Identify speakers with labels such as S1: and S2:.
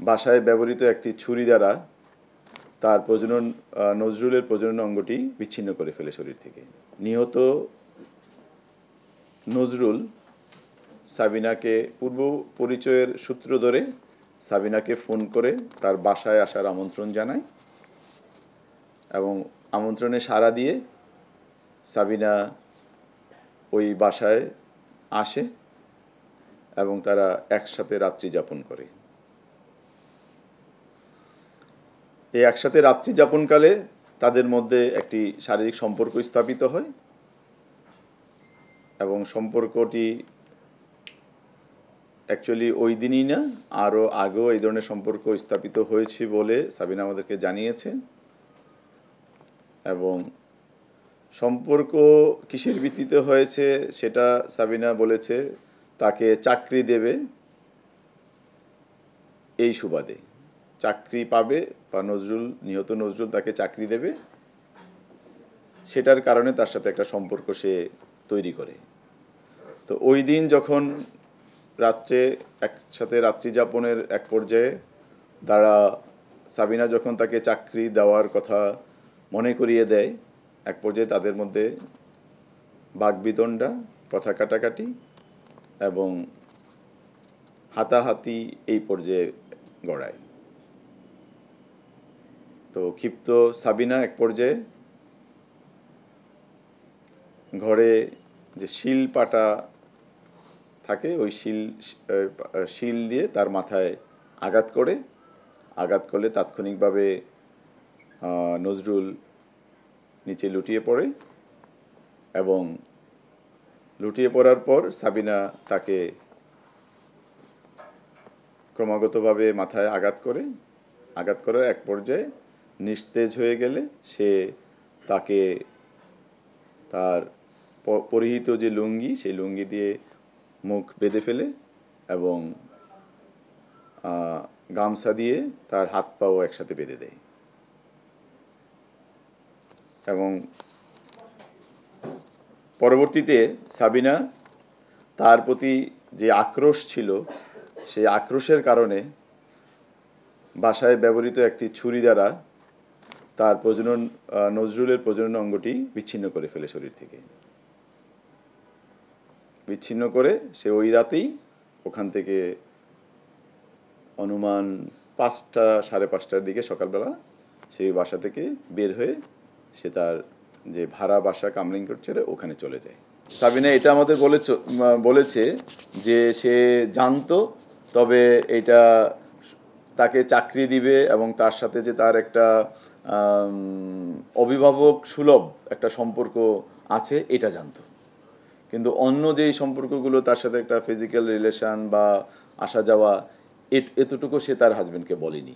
S1: বাসায় ব্যবহৃত একটি ছুরি দ্বারা তার নজরুলের প্রজনন অঙ্গটি বিচ্ছিন্ন করে ফেলে শরীর থেকে। নিহত নজরুল সাবিনাকে পূর্ব পরিচয়ের সূত্র ধরে সাবিনাকে ফোন করে তার বাসায় আসার আমন্ত্রণ জানায় এবং আমন্ত্রণে সাড়া দিয়ে সাবিনা ওই বাসায় আসে এবং তারা একসাথে রাত্রি যাপন করে। এই একসাথে রাত্রি যাপনকালে তাদের মধ্যে একটি শারীরিক সম্পর্ক স্থাপিত হয় এবং সম্পর্কটি অ্যাকচুয়ালি ওই দিনই না, আরও আগেও এই ধরনের সম্পর্ক স্থাপিত হয়েছে বলে সাবিনা আমাদেরকে জানিয়েছে। এবং সম্পর্ক কিসের ভিত্তিতে হয়েছে সেটা সাবিনা বলেছে তাকে চাকরি দেবে এই সুবাদে, চাকরি পাবে বা নিহত নজরুল তাকে চাকরি দেবে, সেটার কারণে তার সাথে একটা সম্পর্ক সে তৈরি করে। তো ওই দিন যখন রাত্রে একসাথে রাত্রি যাপনের এক পর্যায়ে সাবিনা যখন তাকে চাকরি দেওয়ার কথা মনে করিয়ে দেয়, এক পর্যায়ে তাদের মধ্যে বাকবিতণ্ডা, কথা কাটাকাটি এবং হাতাহাতি এই পর্যায়ে গড়ায়। তো ক্ষিপ্ত সাবিনা এক পর্যায়ে ঘরে যে শিল পাটা থাকে ওই শিল দিয়ে তার মাথায় আঘাত করলে তাৎক্ষণিকভাবে নজরুল নিচে লুটিয়ে পড়ে এবং লুটিয়ে পড়ার পর সাবিনা তাকে ক্রমাগতভাবে মাথায় আঘাত করার এক পর্যায়ে নিস্তেজ হয়ে গেলে সে তাকে তার পরিহিত যে লুঙ্গি সেই লুঙ্গি দিয়ে মুখ বেঁধে ফেলে এবং গামছা দিয়ে তার হাত পাও একসাথে বেঁধে দেয় এবং পরবর্তীতে সাবিনা তার প্রতি যে আক্রোশ ছিল সেই আক্রোশের কারণে বাসায় ব্যবহৃত একটি ছুরি দ্বারা তার নজরুলের প্রজনন অঙ্গটি বিচ্ছিন্ন করে ফেলে শরীর থেকে। বিচ্ছিন্ন করে সে ওই রাতেই ওখান থেকে অনুমান 5টা সাড়ে 5টার দিকে সকালবেলা সেই বাসা থেকে বের হয়ে সে তার যে ভাড়া বাসা কামলিংকোট ছেড়ে ওখানে চলে যায়। সাবিনা এটা আমাদের বলেছে যে সে জানতো, তবে এটা তাকে চাকরি দিবে এবং তার সাথে যে তার একটা অভিভাবক সুলভ একটা সম্পর্ক আছে এটা জানতো, কিন্তু অন্য যেই সম্পর্কগুলো তার সাথে একটা ফিজিক্যাল রিলেশন বা আসা যাওয়া এতটুকু সে তার হাজবেন্ডকে বলেনি।